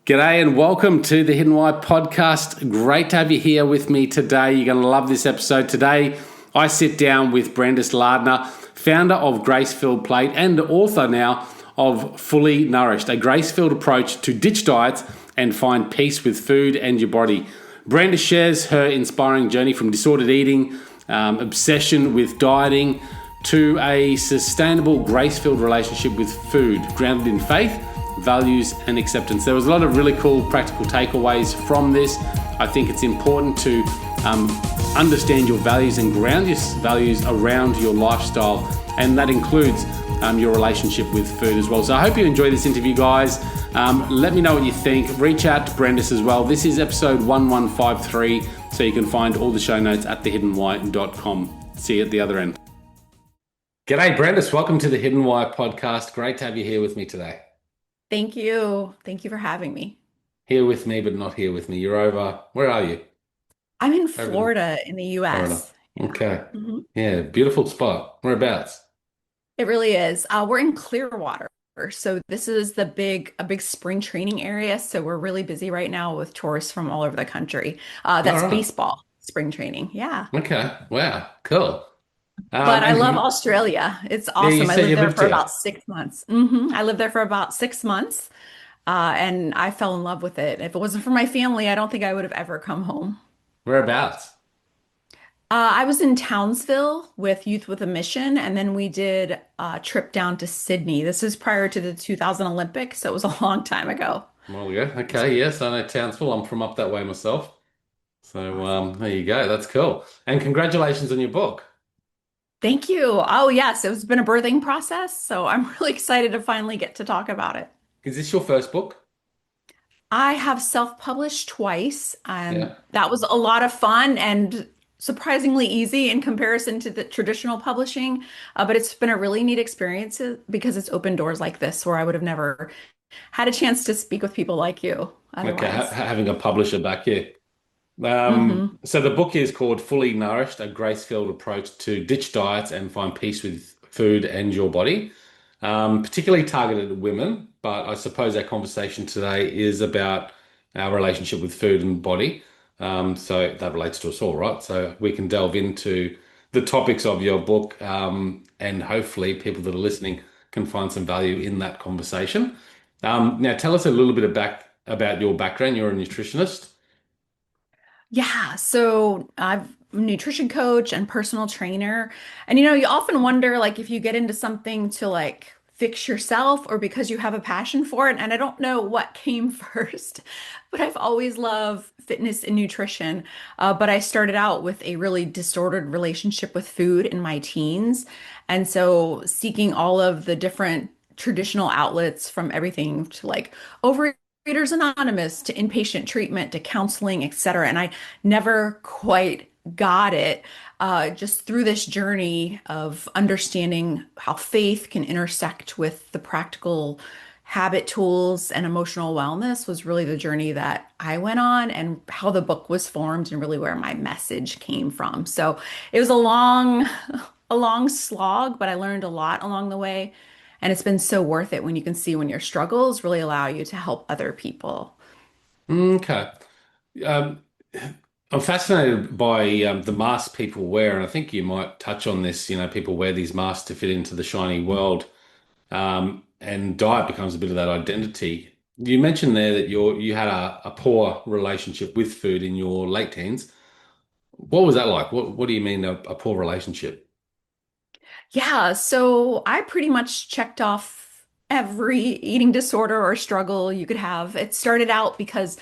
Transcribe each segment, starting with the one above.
G'day and welcome to the Hidden Why podcast. Great to have you here with me today. You're going to love this episode. Today, I sit down with Brandice Lardner, founder of Grace-Filled Plate and author now of Fully Nourished, a grace-filled approach to ditch diets and find peace with food and your body. Brandice shares her inspiring journey from disordered eating, obsession with dieting, to a sustainable, grace-filled relationship with food, grounded in faith, values and acceptance. There was a lot of really cool practical takeaways from this. I think it's important to understand your values and ground your values around your lifestyle, and that includes your relationship with food as well. So I hope you enjoy this interview, guys. Let me know what you think. Reach out to Brandice as well. This is episode 1153, so you can find all the show notes at thehiddenwhy.com. See you at the other end. G'day, Brandice. Welcome to the Hidden Why podcast. Great to have you here with me today. Thank you. Thank you for having me. Here with me, but not here with me. You're over. Where are you? I'm in Over Florida in the Florida. US. Yeah. Okay. Mhm. Yeah, beautiful spot. Whereabouts? It really is. We're in Clearwater. So this is a big spring training area. So we're really busy right now with tourists from all over the country. All That's right. baseball spring training. Yeah. Okay. Wow. Cool. But I And love Australia. It's yeah, you awesome. I said you lived there lived for here. about 6 months. I lived there for about 6 months. And I fell in love with it. If it wasn't for my family, I don't think I would have ever come home. Whereabouts? I was in Townsville with Youth with a Mission, and then we did a trip down to Sydney. This is prior to the 2000 Olympics, so it was a long time ago. Well, yeah. Okay. Yes, I know Townsville. I'm from up that way myself. So Awesome. there you go. That's cool. And congratulations on your book. Thank you. Oh, yes, it's been a birthing process, so I'm really excited to finally get to talk about it. Is this your first book? I have self-published twice, and Yeah. that was a lot of fun and surprisingly easy in comparison to the traditional publishing. But it's been a really neat experience because it's opened doors like this where I would have never had a chance to speak with people like you Okay. otherwise. Having a publisher back here. Hmm. So the book is called Fully Nourished, a grace-filled approach to ditch diets and find peace with food and your body, particularly targeted at women. But I suppose our conversation today is about our relationship with food and body. So that relates to us all, right? So we can delve into the topics of your book, and hopefully people that are listening can find some value in that conversation. Now, tell us a little bit about your background. You're a nutritionist. Yeah, so I'm a nutrition coach and personal trainer. And you often wonder like if you get into something to like fix yourself or because you have a passion for it. And I don't know what came first, but I've always loved fitness and nutrition. But I started out with a really disordered relationship with food in my teens. And so seeking all of the different traditional outlets from everything to like Overeaters Anonymous to inpatient treatment to counseling, et cetera. And I never quite got it. Just through this journey of understanding how faith can intersect with the practical habit tools and emotional wellness was really the journey that I went on and how the book was formed and really where my message came from. So it was a long slog, but I learned a lot along the way. And it's been so worth it when you can see when your struggles really allow you to help other people. Okay. Um, I'm fascinated by the masks people wear, and I think you might touch on this. You know, people wear these masks to fit into the shiny world, and diet becomes a bit of that identity. You mentioned there that you had a poor relationship with food in your late teens. What was that like? What do you mean a poor relationship? Yeah, so I pretty much checked off every eating disorder or struggle you could have. It started out because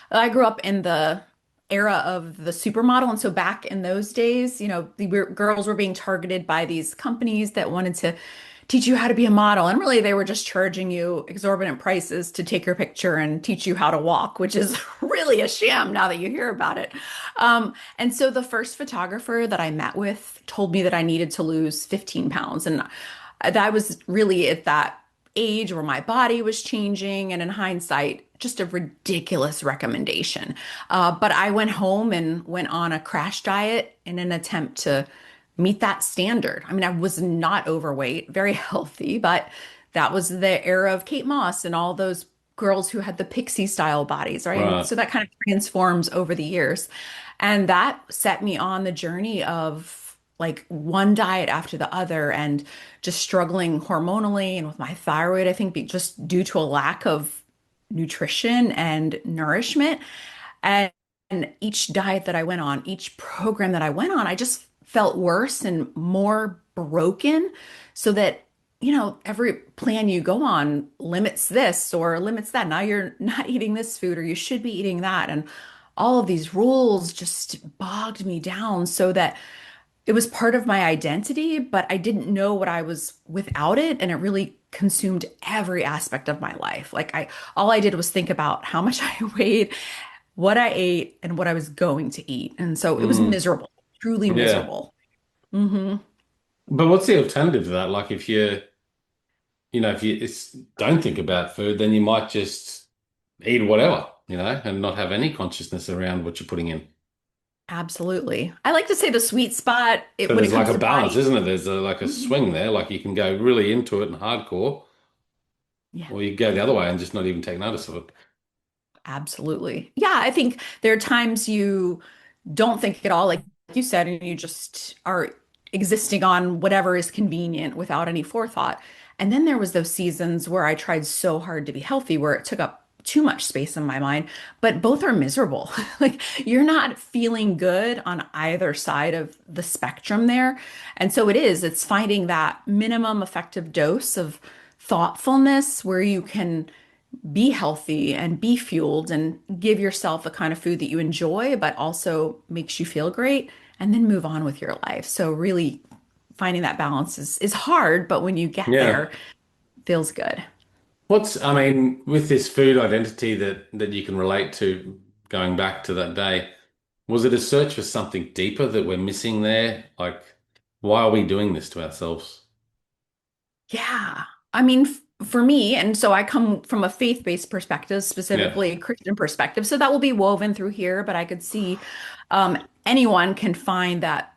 I grew up in the era of the supermodel. And so back in those days, girls were being targeted by these companies that wanted to teach you how to be a model. And really, they were just charging you exorbitant prices to take your picture and teach you how to walk, which is really a sham now that you hear about it. And so the first photographer that I met with told me that I needed to lose 15 pounds. And that was really at that age where my body was changing. And in hindsight, just a ridiculous recommendation. But I went home and went on a crash diet in an attempt to meet that standard. I mean, I was not overweight, very healthy, but that was the era of Kate Moss and all those girls who had the pixie style bodies, right? And Right. so that kind of transforms over the years. And that set me on the journey of like one diet after the other and just struggling hormonally and with my thyroid, I think just due to a lack of nutrition and nourishment. And, and each diet that I went on, each program that I went on, I just felt worse and more broken so that, every plan you go on limits this or limits that. Now you're not eating this food or you should be eating that. And all of these rules just bogged me down so that it was part of my identity, but I didn't know what I was without it. And it really consumed every aspect of my life. All I did was think about how much I weighed, what I ate, and what I was going to eat. And so it was Mm. miserable, truly Yeah. miserable. Hmm. But what's the alternative to that? Like if if you don't think about food, then you might just eat whatever, and not have any consciousness around what you're putting in. Absolutely. I like to say the sweet spot So when it there's like comes a to balance, body. isn't it? There's like a Mhm. swing there. Like you can go really into it and hardcore, Yeah. or you go the other way and just not even take notice of it. Absolutely. Yeah, I think there are times you don't think at all, like you said, and you just are existing on whatever is convenient without any forethought. And then there was those seasons where I tried so hard to be healthy, where it took up too much space in my mind, but both are miserable. Like you're not feeling good on either side of the spectrum there. And so it's finding that minimum effective dose of thoughtfulness where you can be healthy and be fueled and give yourself the kind of food that you enjoy, but also makes you feel great, and then move on with your life. So really finding that balance is hard, but when you get there, Yeah. it feels good. I mean, with this food identity that you can relate to going back to that day, was it a search for something deeper that we're missing there? Like, why are we doing this to ourselves? Yeah. I mean, for me, and so I come from a faith-based perspective, Yeah. specifically a Christian perspective. So that will be woven through here, but I could see anyone can find that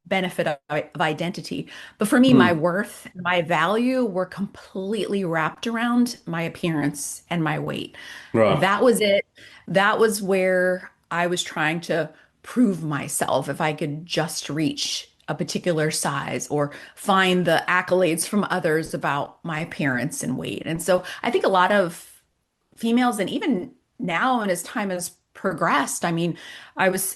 benefit of identity. But for me, my Hmm. worth and my value were completely wrapped around my appearance and my weight. Right. That was it. That was where I was trying to prove myself if I could just reach a particular size or find the accolades from others about my appearance and weight. And so I think a lot of females, and even now and as time has progressed, I mean, I was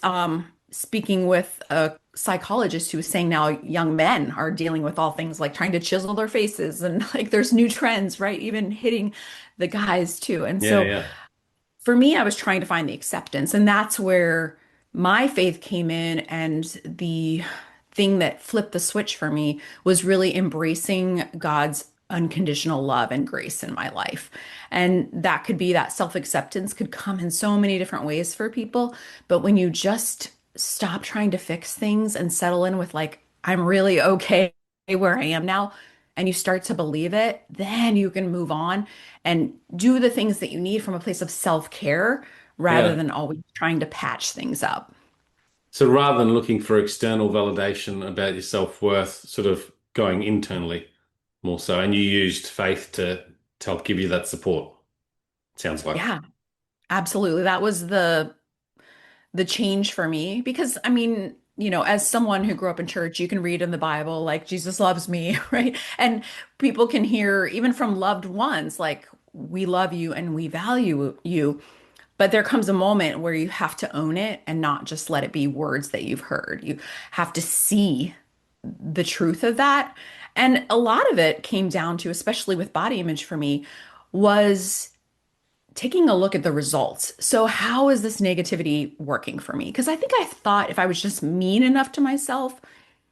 speaking with a psychologist who was saying now young men are dealing with all things like trying to chisel their faces and like there's new trends, right? Even hitting the guys too. And Yeah, so yeah. for me, I was trying to find the acceptance, and that's where my faith came in. And the thing that flipped the switch for me was really embracing God's unconditional love and grace in my life. And that could be that self-acceptance could come in so many different ways for people. But when you just stop trying to fix things and settle in with, like, I'm really okay where I am now, and you start to believe it, then you can move on and do the things that you need from a place of self-care rather Yeah. than always trying to patch things up. So rather than looking for external validation about your self-worth, sort of going internally more so, and you used faith to help give you that support, sounds like. Yeah, absolutely. That was the change for me because I mean, as someone who grew up in church, you can read in the Bible like Jesus loves me, right? And people can hear even from loved ones like we love you and we value you. But there comes a moment where you have to own it and not just let it be words that you've heard. You have to see the truth of that. And a lot of it came down to, especially with body image for me, was taking a look at the results. So, how is this negativity working for me? Because I think I thought if I was just mean enough to myself,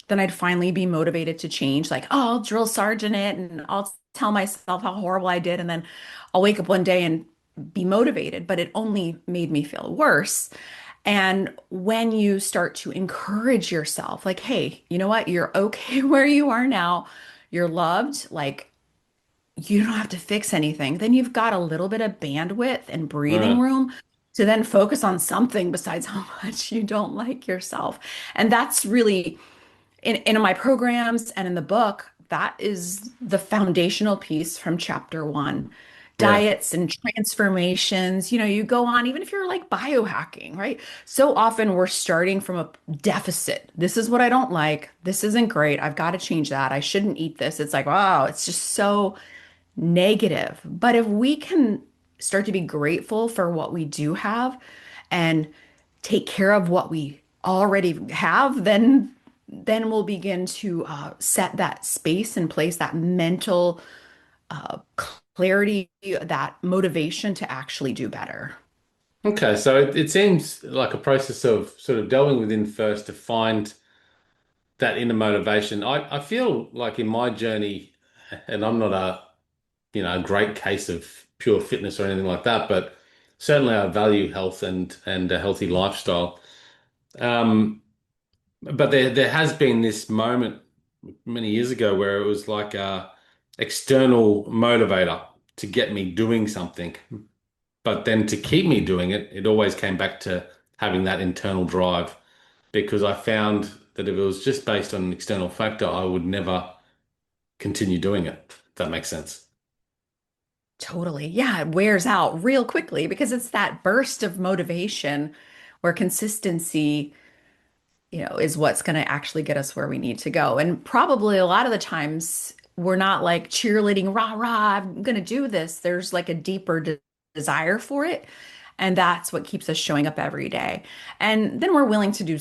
then I'd finally be motivated to change. Like, oh, I'll drill sergeant it and I'll tell myself how horrible I did. And then I'll wake up one day and be motivated. But it only made me feel worse. And when you start to encourage yourself, like, hey, you know what? You're okay where you are now. You're loved. Like, you don't have to fix anything. Then you've got a little bit of bandwidth and breathing Right. room to then focus on something besides how much you don't like yourself. And that's really in my programs and in the book, that is the foundational piece from chapter one. Yeah. diets and transformations. You go on, even if you're like biohacking, right? So often we're starting from a deficit. This is what I don't like. This isn't great. I've got to change that. I shouldn't eat this. It's like, wow, it's just so negative. But if we can start to be grateful for what we do have and take care of what we already have, then we'll begin to set that space in place, that mental clarity, that motivation to actually do better. Okay, so it seems like a process of sort of delving within first to find that inner motivation. I feel like in my journey, and I'm not a great case of pure fitness or anything like that, but certainly I value health and a healthy lifestyle. Um, but there has been this moment many years ago where it was like a external motivator to get me doing something. But then to keep me doing it, it always came back to having that internal drive because I found that if it was just based on an external factor, I would never continue doing it. If that makes sense. Totally. Yeah, it wears out real quickly because it's that burst of motivation where consistency is what's going to actually get us where we need to go. And probably a lot of the times we're not like cheerleading, rah, rah, I'm going to do this. There's like a deeper desire for it. And that's what keeps us showing up every day. And then we're willing to do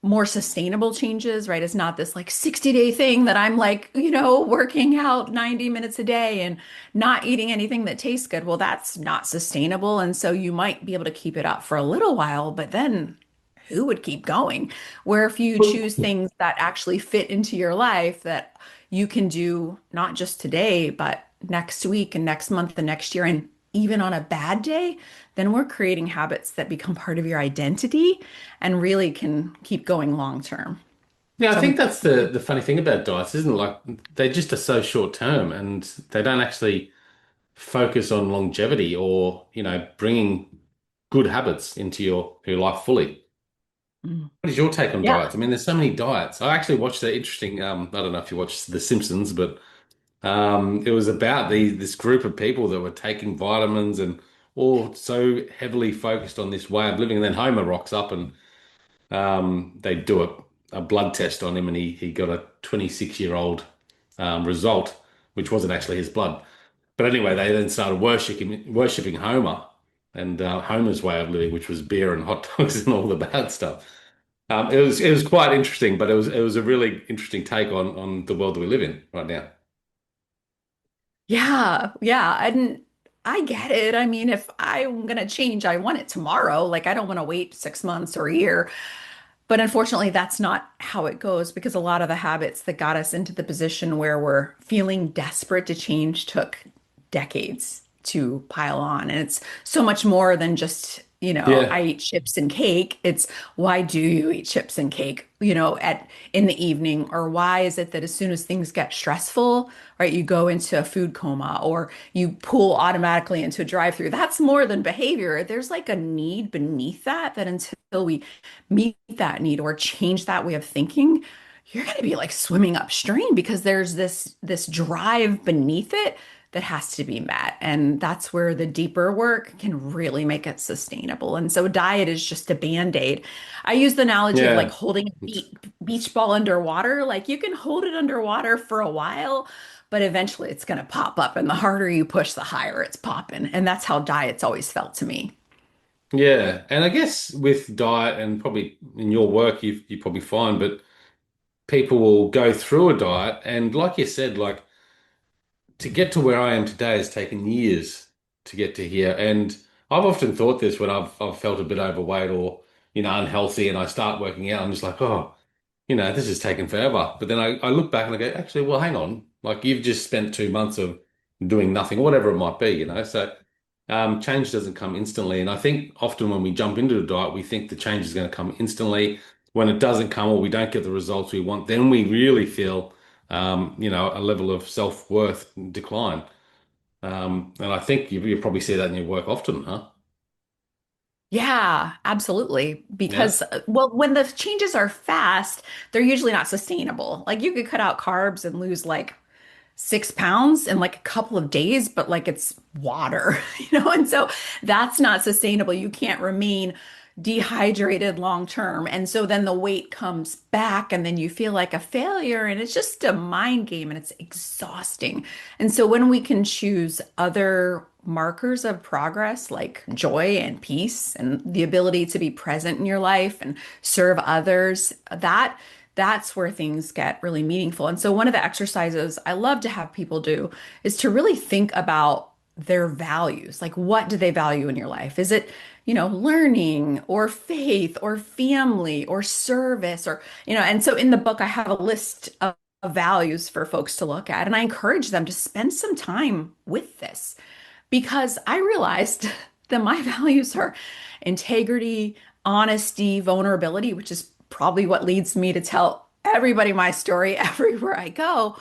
more sustainable changes, right? It's not this like 60-day thing that I'm like, working out 90 minutes a day and not eating anything that tastes good. Well, that's not sustainable. And so you might be able to keep it up for a little while, but then who would keep going? Where if you choose things that actually fit into your life that you can do not just today, but next week and next month and next year, and even on a bad day, then we're creating habits that become part of your identity and really can keep going long term. Yeah, I So think that's the funny thing about diets, isn't it? Like they just are so short term and they don't actually focus on longevity or, bringing good habits into your life fully. mm, What is your take on yeah. diets? I mean, there's so many diets. I actually watched the interesting, I don't know if you watched The Simpsons, but it was about this group of people that were taking vitamins and all so heavily focused on this way of living. And then Homer rocks up and they do a blood test on him, and he got a 26-year-old result, which wasn't actually his blood. But anyway, they then started worshiping Homer and Homer's way of living, which was beer and hot dogs and all the bad stuff. It was quite interesting, but it was a really interesting take on the world that we live in right now. Yeah, yeah. And I get it. I mean, if I'm gonna change, I want it tomorrow. Like I don't want to wait 6 months or a year. But unfortunately, that's not how it goes because a lot of the habits that got us into the position where we're feeling desperate to change took decades to pile on. And it's so much more than just, Yeah, I eat chips and cake. It's why do you eat chips and cake, at in the evening? Or why is it that as soon as things get stressful, right, you go into a food coma or you pull automatically into a drive-through? That's more than behavior. There's like a need beneath that until we meet that need or change that way of thinking, you're going to be like swimming upstream because there's this drive beneath it that has to be met. And that's where the deeper work can really make it sustainable. And so diet is just a band-aid. I use the analogy of like yeah. holding a beach ball underwater. Like you can hold it underwater for a while, but eventually it's going to pop up. And the harder you push, the higher it's popping. And that's how diet's always felt to me. Yeah, and I guess with diet and probably in your work, you probably find, but people will go through a diet, and like you said, like to get to where I am today has taken years to get to here. And I've often thought this when I've felt a bit overweight or unhealthy, and I start working out. I'm just like, oh, this has taken forever. But then I look back and I go, actually, well, hang on. Like you've just spent 2 months of doing nothing, or whatever it might be. So change doesn't come instantly. And I think often when we jump into a diet, we think the change is going to come instantly. When it doesn't come or we don't get the results we want, then we really feel, a level of self-worth decline. And I think you probably see that in your work often, huh? Yeah, absolutely. Yeah. Because, well, when the changes are fast, they're usually not sustainable. Like you could cut out carbs and lose like 6 pounds in like a couple of days, but like it's water, and so that's not sustainable. You can't remain dehydrated long term. And so then the weight comes back and then you feel like a failure and it's just a mind game and it's exhausting. And so when we can choose other markers of progress like joy and peace and the ability to be present in your life and serve others, that's where things get really meaningful. And so one of the exercises I love to have people do is to really think about their values. Like, what do they value in your life? Is it, learning or faith or family or service and so in the book I have a list of values for folks to look at, and I encourage them to spend some time with this because I realized that my values are integrity, honesty, vulnerability, which is probably what leads me to tell everybody my story everywhere I go.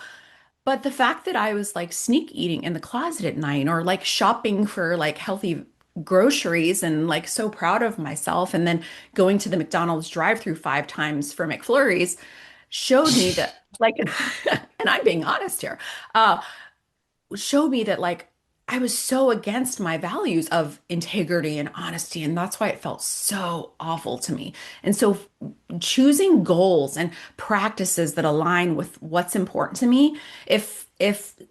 But the fact that I was like sneak eating in the closet at night or like shopping for like healthy groceries and like so proud of myself and then going to the McDonald's drive-through 5 times for McFlurries showed me that like and I'm being honest here. Showed me that like I was so against my values of integrity and honesty, and that's why it felt so awful to me. And so choosing goals and practices that align with what's important to me, if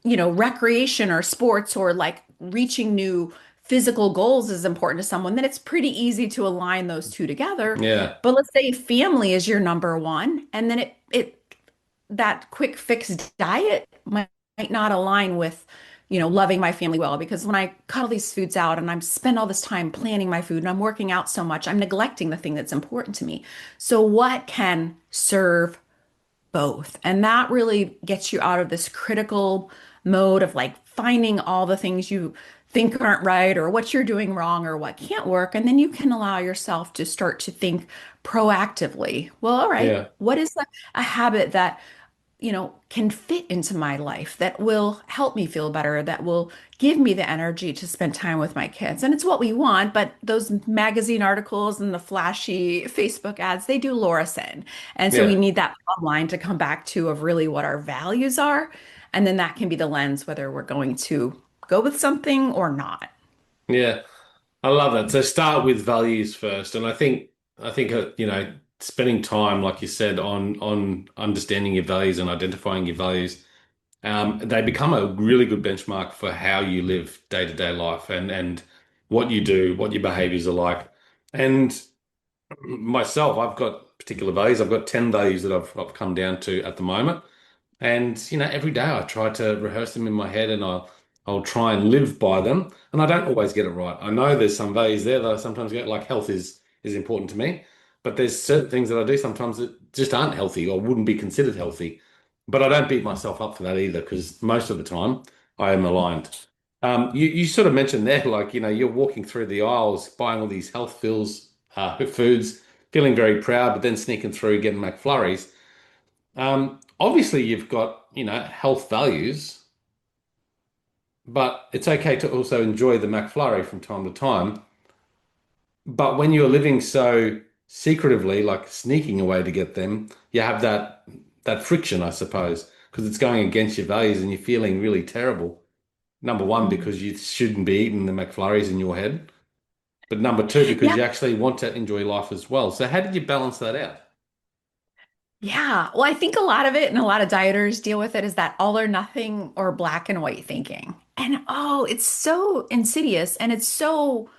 recreation or sports or like reaching new physical goals is important to someone, then it's pretty easy to align those two together. Yeah. But let's say family is your number one, and then it that quick fix diet might not align with, loving my family well. Because when I cut all these foods out and I'm spend all this time planning my food and I'm working out so much, I'm neglecting the thing that's important to me. So what can serve both? And that really gets you out of this critical mode of like finding all the things you think aren't right or what you're doing wrong or what can't work. And then you can allow yourself to start to think proactively. Well, all right, Yeah. what is a habit that can fit into my life that will help me feel better, that will give me the energy to spend time with my kids. And it's what we want, but those magazine articles and the flashy Facebook ads, they do lure us in. And so we Yeah. need that line to come back to of really what our values are. And then that can be the lens whether we're going to go with something or not. Yeah. I love that. So start with values first, and I think spending time, like you said, on understanding your values and identifying your values, they become a really good benchmark for how you live day to day life and what you do, what your behaviors are like. And myself, I've got particular values. I've got 10 values that I've come down to at the moment. And every day I try to rehearse them in my head and I'll try and live by them. And I don't always get it right. I know there's some values there that I sometimes get, like health is important to me. But there's certain things that I do sometimes that just aren't healthy or wouldn't be considered healthy. But I don't beat myself up for that either, because most of the time I am aligned. You sort of mentioned there, like, you're walking through the aisles, buying all these foods, feeling very proud, but then sneaking through getting McFlurries. Obviously, you've got, health values, but it's okay to also enjoy the McFlurry from time to time. But when you're living so secretively, like sneaking away to get them, you have that friction, I suppose, because it's going against your values and you're feeling really terrible. Number one, Mm. because you shouldn't be eating the McFlurries in your head, but number two, because Yeah. you actually want to enjoy life as well. So how did you balance that out? Yeah. Well, I think a lot of it and a lot of dieters deal with it is that all or nothing or black and white thinking. And oh, it's so insidious and it's so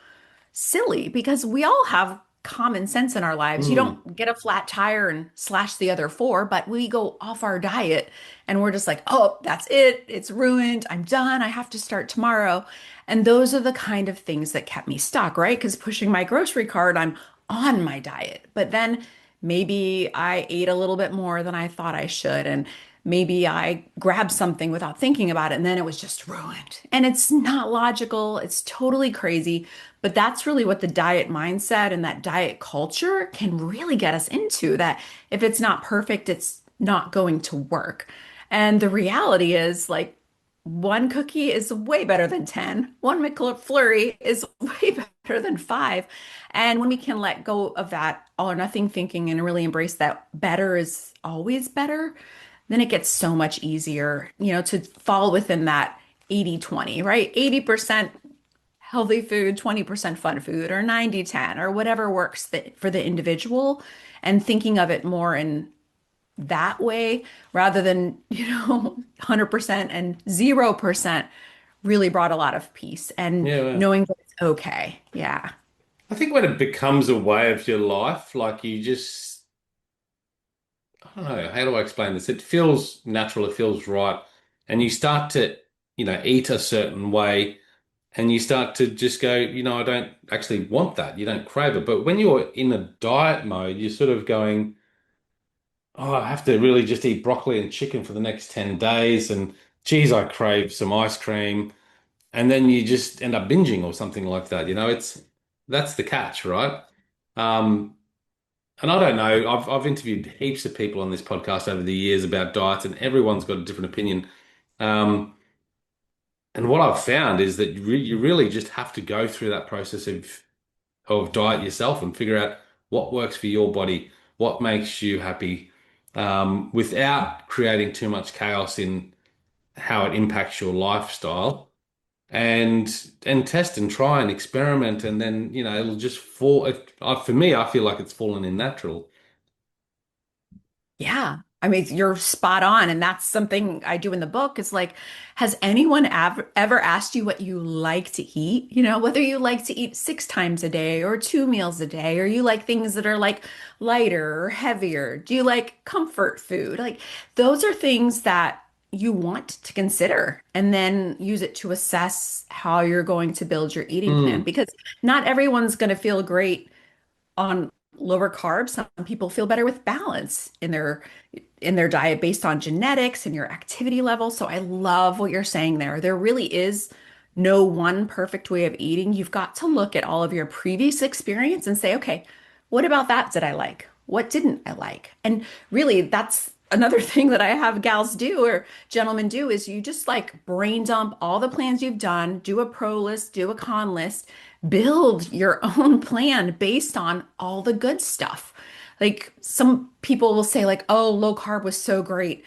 silly because we all have common sense in our lives. You Mm, don't get a flat tire and slash the other four, but we go off our diet and we're just like, oh, that's it. It's ruined. I'm done. I have to start tomorrow. And those are the kind of things that kept me stuck, right? Because pushing my grocery cart, I'm on my diet. But then maybe I ate a little bit more than I thought I should. And maybe I grabbed something without thinking about it, and then it was just ruined. And it's not logical. It's totally crazy. But that's really what the diet mindset and that diet culture can really get us into, that if it's not perfect, it's not going to work. And the reality is, like, one cookie is way better than 10. One McFlurry is way better than five. And when we can let go of that all or nothing thinking and really embrace that better is always better, then it gets so much easier, to fall within that 80-20, right? 80% healthy food, 20% fun food, or 90-10, or whatever works for the individual, and thinking of it more in that way rather than, 100% and 0% really brought a lot of peace and Yeah, well, knowing that it's okay. Yeah. I think when it becomes a way of your life, like you just, I don't know, how do I explain this? It feels natural, it feels right. And you start to, eat a certain way and you start to just go, I don't actually want that. You don't crave it. But when you're in a diet mode, you're sort of going, oh, I have to really just eat broccoli and chicken for the next 10 days. And geez, I crave some ice cream. And then you just end up binging or something like that. That's the catch, right? Um, and I don't know, I've interviewed heaps of people on this podcast over the years about diets, and everyone's got a different opinion. Um, and what I've found is that you really just have to go through that process of diet yourself and figure out what works for your body, what makes you happy, without creating too much chaos in how it impacts your lifestyle. And test and try and experiment, and then it'll just fall. For me, I feel like it's fallen in natural. Yeah. I mean, you're spot on. And that's something I do in the book is like, has anyone ever asked you what you like to eat? Whether you like to eat 6 times a day or 2 meals a day, or you like things that are like lighter or heavier? Do you like comfort food? Like, those are things that you want to consider and then use it to assess how you're going to build your eating plan, Mm, because not everyone's going to feel great on lower carbs. Some people feel better with balance in their diet based on genetics and your activity level. So I love what you're saying there. There really is no one perfect way of eating. You've got to look at all of your previous experience and say, okay, what about that did I like? What didn't I like? And really, that's another thing that I have gals do or gentlemen do is you just like brain dump all the plans you've done, do a pro list, do a con list, build your own plan based on all the good stuff. Like some people will say like, "Oh, low carb was so great.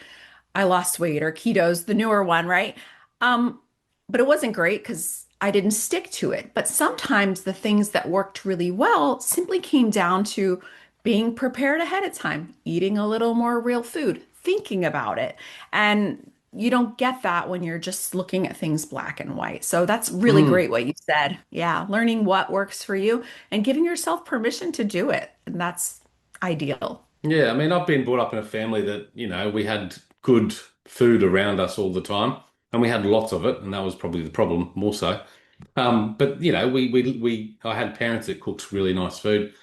I lost weight," or keto's the newer one, right? Um, but it wasn't great because I didn't stick to it. But sometimes the things that worked really well simply came down to being prepared ahead of time, eating a little more real food, thinking about it. And you don't get that when you're just looking at things black and white. So that's really mm. great what you said. Yeah, learning what works for you and giving yourself permission to do it. And that's ideal. Yeah, I mean, I've been brought up in a family that, we had good food around us all the time, and we had lots of it, and that was probably the problem more so. But I had parents that cooked really nice food.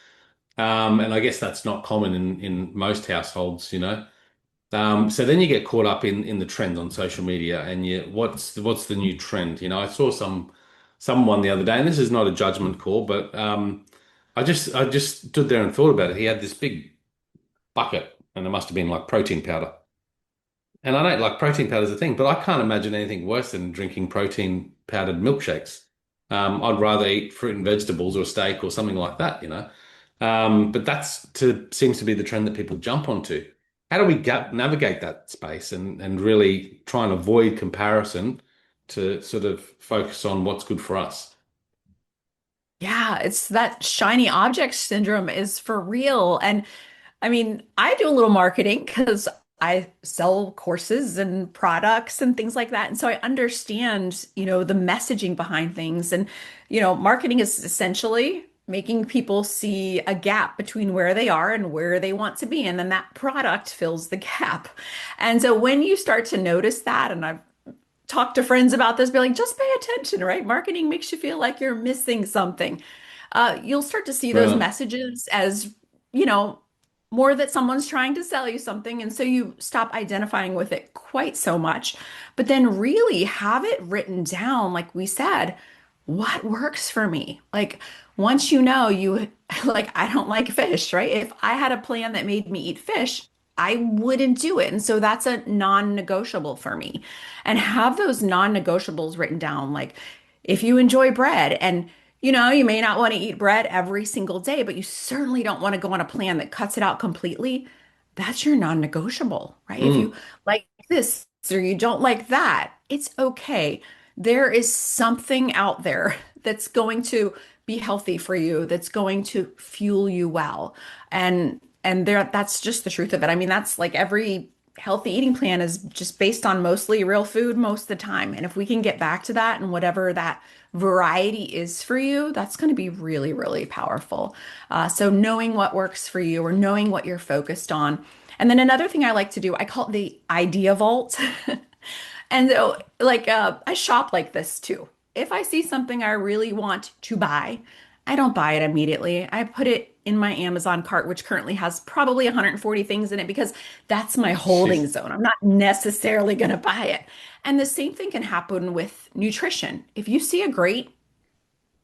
And I guess that's not common in most households. So then you get caught up in the trends on social media, and what's the new trend? I saw someone the other day, and this is not a judgment call, but I just stood there and thought about it. He had this big bucket, and it must have been like protein powder. And I don't like protein powder as a thing, but I can't imagine anything worse than drinking protein powdered milkshakes. I'd rather eat fruit and vegetables or steak or something like that. But seems to be the trend that people jump onto. How do we navigate that space and really try and avoid comparison to sort of focus on what's good for us? Yeah, it's that shiny object syndrome is for real. And I mean, I do a little marketing because I sell courses and products and things like that. And so I understand, the messaging behind things. And, marketing is essentially making people see a gap between where they are and where they want to be. And then that product fills the gap. And so when you start to notice that, and I've talked to friends about this, be like, just pay attention, right? Marketing makes you feel like you're missing something. You'll start to see those Right. messages as, you know, more that someone's trying to sell you something. And so you stop identifying with it quite so much, but then really have it written down, like we said, what works for me? Like once you like, I don't like fish, right? If I had a plan that made me eat fish, I wouldn't do it. And so that's a non-negotiable for me. And have those non-negotiables written down. Like if you enjoy bread and you may not want to eat bread every single day, but you certainly don't want to go on a plan that cuts it out completely. that's your non-negotiable, right? If you Mm. like this or you don't like that, it's okay. There is something out there that's going to be healthy for you, that's going to fuel you well. And there that's just the truth of it. I mean, that's like every healthy eating plan is just based on mostly real food most of the time. And if we can get back to that and whatever that variety is for you, that's going to be really, really powerful. So knowing what works for you or knowing what you're focused on. And then another thing I like to do, I call it the idea vault. And so, like, I shop like this too. If I see something I really want to buy, I don't buy it immediately. I put it in my Amazon cart, which currently has probably 140 things in it because that's my holding Jeez. zone. I'm not necessarily going to buy it. And the same thing can happen with nutrition. If you see a great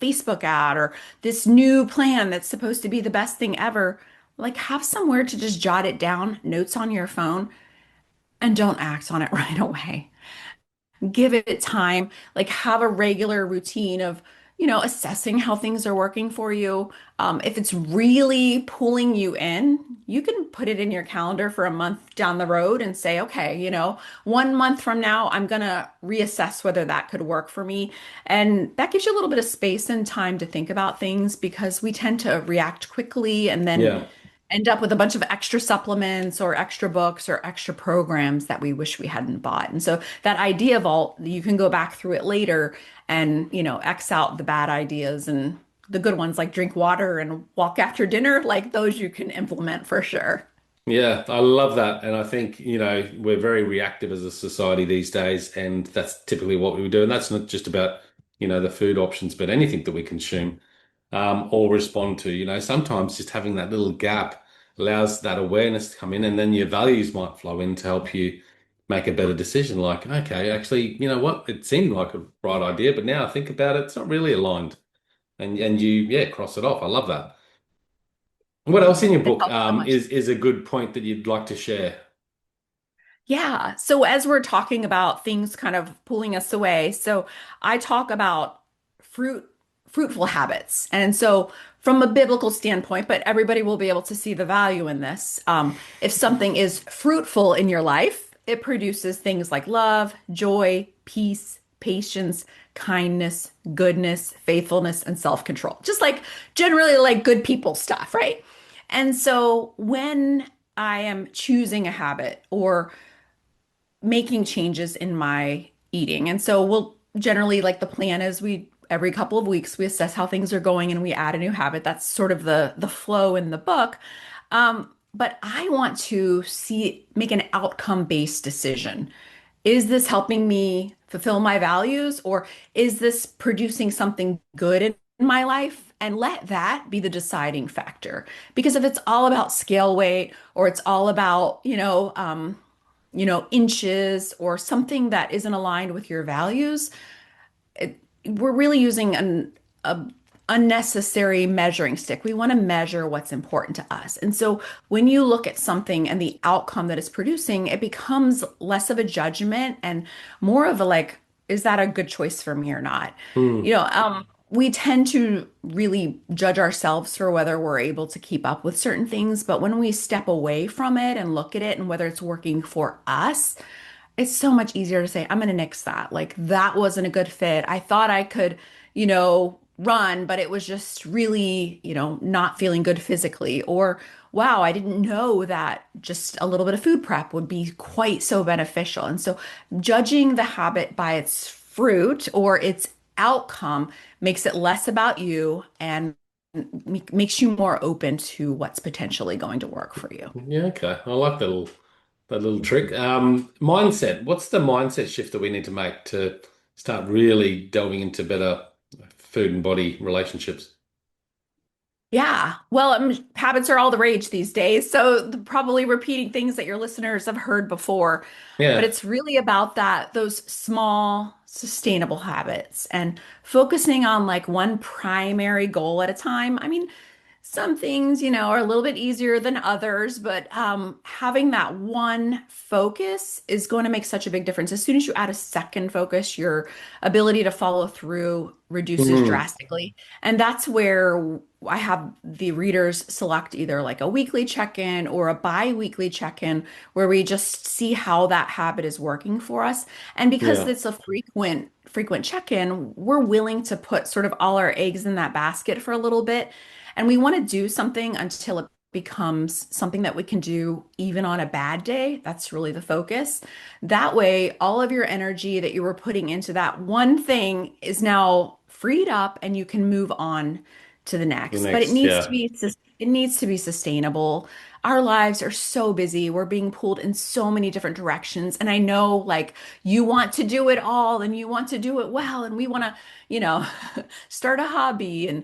Facebook ad or this new plan that's supposed to be the best thing ever, like have somewhere to just jot it down, notes on your phone, and don't act on it right away. Give it time, like have a regular routine of, assessing how things are working for you. If it's really pulling you in, you can put it in your calendar for a month down the road and say, okay, 1 month from now, I'm gonna reassess whether that could work for me. And that gives you a little bit of space and time to think about things because we tend to react quickly and then Yeah. end up with a bunch of extra supplements or extra books or extra programs that we wish we hadn't bought. And so that idea vault, you can go back through it later and, X out the bad ideas and the good ones like drink water and walk after dinner, like those you can implement for sure. Yeah, I love that. And I think, we're very reactive as a society these days, and that's typically what we do. And that's not just about, the food options, but anything that we consume or respond to. Sometimes just having that little gap allows that awareness to come in, and then your values might flow in to help you make a better decision. Like, okay, actually, you know what? It seemed like a right idea, but now I think about it, it's not really aligned. And you, yeah, cross it off. I love that. What else in your It book helps so much. is a good point that you'd like to share? Yeah. So as we're talking about things kind of pulling us away, so I talk about fruit, fruitful habits. And so from a biblical standpoint, but everybody will be able to see the value in this. If something is fruitful in your life, it produces things like love, joy, peace, patience, kindness, goodness, faithfulness, and self-control. Just like generally like good people stuff, right? And so when I am choosing a habit or making changes in my eating. And so we'll generally like the plan is we every couple of weeks we assess how things are going and we add a new habit. That's sort of the flow in the book. But I want to see make an outcome-based decision. Is this helping me fulfill my values or is this producing something good in my life? And let that be the deciding factor. Because if it's all about scale weight or it's all about, inches or something that isn't aligned with your values, we're really using a unnecessary measuring stick. We want to measure what's important to us. And so when you look at something and the outcome that it's producing, it becomes less of a judgment and more of a like, is that a good choice for me or not? Hmm. We tend to really judge ourselves for whether we're able to keep up with certain things, but when we step away from it and look at it and whether it's working for us, it's so much easier to say, I'm going to nix that. Like that wasn't a good fit. I thought I could, run, but it was just really, not feeling good physically. Or, wow, I didn't know that just a little bit of food prep would be quite so beneficial. And so judging the habit by its fruit or its outcome makes it less about you and makes you more open to what's potentially going to work for you. Yeah, okay. I like that little trick. Mindset. What's the mindset shift that we need to make to start really delving into better food and body relationships? Yeah. Well, habits are all the rage these days. So probably repeating things that your listeners have heard before, but Yeah. it's really about those small, sustainable habits and focusing on like one primary goal at a time. I mean, some things, are a little bit easier than others, but having that one focus is going to make such a big difference. As soon as you add a second focus, your ability to follow through reduces Mm. drastically. And that's where I have the readers select either like a weekly check-in or a bi-weekly check-in where we just see how that habit is working for us. And because Yeah. it's a frequent check-in, we're willing to put sort of all our eggs in that basket for a little bit. And we want to do something until it becomes something that we can do even on a bad day. That's really the focus. That way, all of your energy that you were putting into that one thing is now freed up and you can move on to the The next. But next, yeah. it needs to be sustainable. Our lives are so busy. We're being pulled in so many different directions. And I know like you want to do it all and you want to do it well and we want to, you know, start a hobby and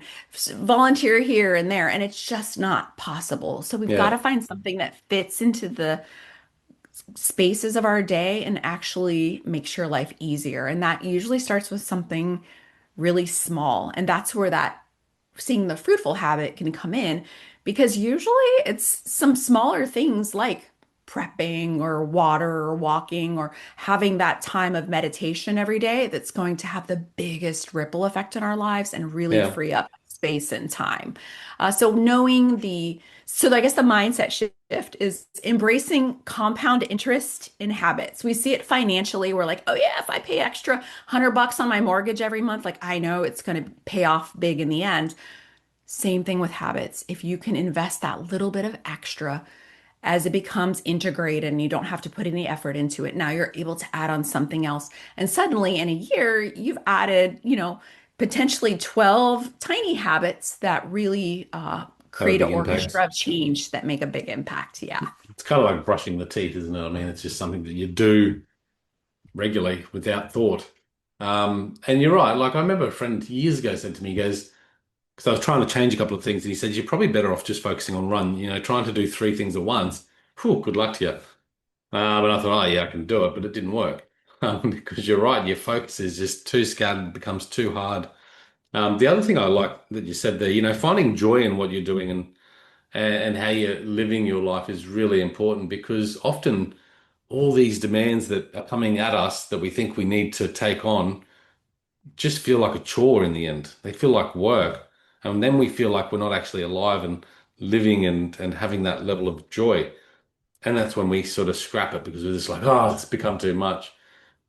volunteer here and there, and it's just not possible. So we've got Yeah. to find something that fits into the spaces of our day and actually makes your life easier. And that usually starts with something really small. And that's where that seeing the fruitful habit can come in because usually it's some smaller things like prepping or water or walking or having that time of meditation every day that's going to have the biggest ripple effect in our lives and really Yeah. free up space and time. So knowing so I guess the mindset shift is embracing compound interest in habits. We see it financially. We're like, oh yeah, if I pay extra $100 on my mortgage every month, like I know it's going to pay off big in the end. Same thing with habits. If you can invest that little bit of extra as it becomes integrated and you don't have to put any effort into it, now you're able to add on something else. And suddenly in a year, you've added, potentially 12 tiny habits that really Have a create an big impact. orchestra of change that make a big impact. Yeah. It's kind of like brushing the teeth, isn't it? I mean, it's just something that you do regularly without thought. And you're right. Like I remember a friend years ago said to me, he goes, because I was trying to change a couple of things, and he said, you're probably better off just focusing on run, trying to do three things at once. Whew, good luck to you. But I thought, oh yeah, I can do it, but it didn't work. Because you're right, your focus is just too scattered, becomes too hard. The other thing I like that you said there, finding joy in what you're doing and how you're living your life is really important because often all these demands that are coming at us that we think we need to take on just feel like a chore in the end. They feel like work. And then we feel like we're not actually alive and living and having that level of joy. And that's when we sort of scrap it because we're just like, oh, it's become too much.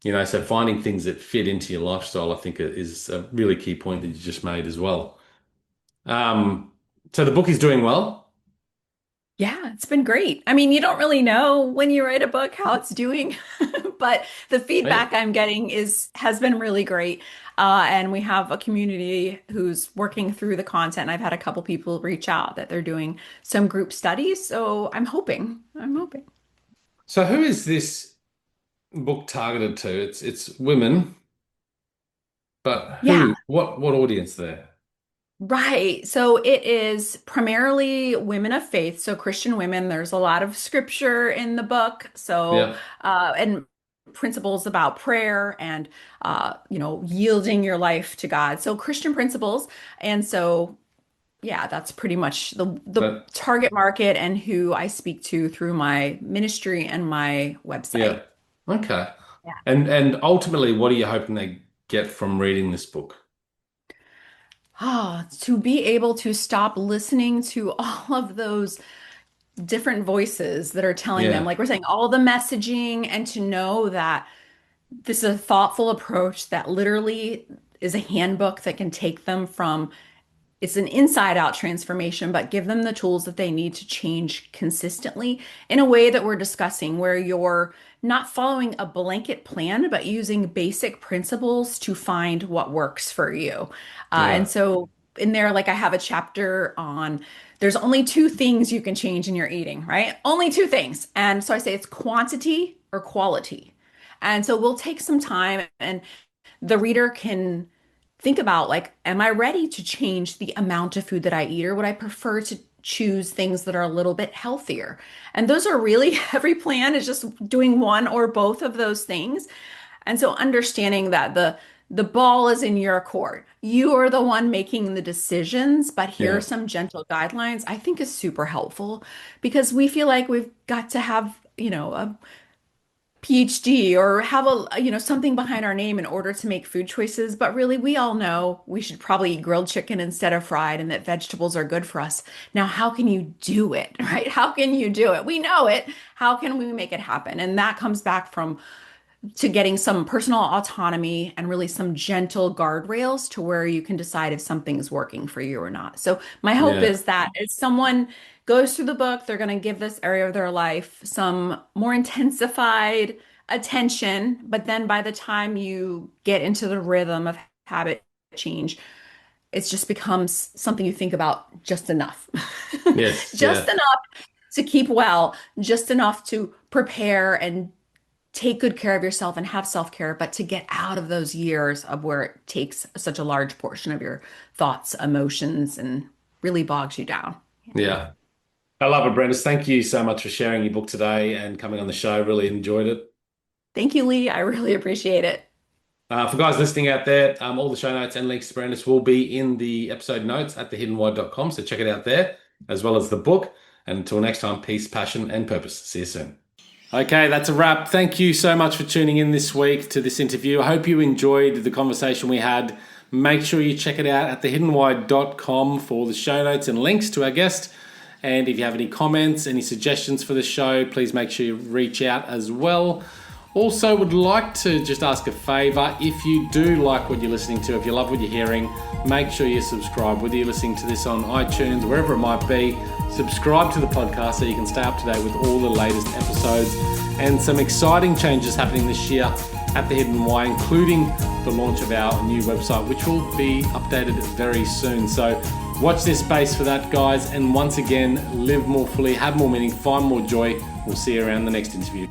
So finding things that fit into your lifestyle, I think is a really key point that you just made as well. Um, so the book is doing well. Yeah, it's been great. I mean, you don't really know when you write a book how it's doing, but the Hey. feedback I'm getting has been really great. And we have a community who's working through the content. I've had a couple people reach out that they're doing some group studies, so I'm hoping. So who is this book targeted to? It's women, but Yeah, what audience there? right. So it is primarily women of faith, so Christian women. There's a lot of scripture in the book. So, Yeah. and principles about prayer and, yielding your life to God. So Christian principles. And so, yeah, that's pretty much the But target market and who I speak to through my ministry and my yeah. website. Okay. And ultimately, what are you hoping they get from reading this book? To be able to stop listening to all of those different voices that are telling them, Yeah. like we're saying, all the messaging, and to know that this is a thoughtful approach that literally is a handbook that can take them from it's an inside out transformation, but give them the tools that they need to change consistently in a way that we're discussing, where you're not following a blanket plan, but using basic principles to find what works for you. And Yeah. so in there, like I have a chapter on there's only two things you can change in your eating, right? Only two things. And so I say it's quantity or quality. And so we'll take some time and the reader can think about like, am I ready to change the amount of food that I eat, or would I prefer to choose things that are a little bit healthier? And those are really every plan is just doing one or both of those things. And so understanding that the ball is in your court. You are the one making the decisions, but here are Yeah. some gentle guidelines, I think is super helpful because we feel like we've got to have, a PhD or have something behind our name in order to make food choices. But really, we all know we should probably eat grilled chicken instead of fried and that vegetables are good for us. Now, how can you do it, right? How can you do it? We know it. How can we make it happen? And that comes back from to getting some personal autonomy and really some gentle guardrails to where you can decide if something's working for you or not. So my hope Yeah. is that as someone goes through the book, they're going to give this area of their life some more intensified attention, but then by the time you get into the rhythm of habit change, it just becomes something you think about just enough. Yes. Just Yeah. enough to keep well, just enough to prepare and take good care of yourself and have self-care, but to get out of those years of where it takes such a large portion of your thoughts, emotions, and really bogs you down. Yeah. I love it, Brandice. Thank you so much for sharing your book today and coming on the show. Really enjoyed it. Thank you, Lee. I really appreciate it. For guys listening out there, all the show notes and links to Brandice will be in the episode notes at thehiddenwhy.com. So check it out there, as well as the book. And until next time, peace, passion, and purpose. See you soon. Okay, that's a wrap. Thank you so much for tuning in this week to this interview. I hope you enjoyed the conversation we had. Make sure you check it out at thehiddenwhy.com for all the show notes and links to our guest. And if you have any comments, any suggestions for the show, please make sure you reach out as well. Also, would like to just ask a favor. If you do like what you're listening to, if you love what you're hearing, make sure you subscribe. Whether you're listening to this on iTunes, wherever it might be, subscribe to the podcast so you can stay up to date with all the latest episodes and some exciting changes happening this year at The Hidden Why, including the launch of our new website, which will be updated very soon. So watch this space for that, guys. And once again, live more fully, have more meaning, find more joy. We'll see you around the next interview.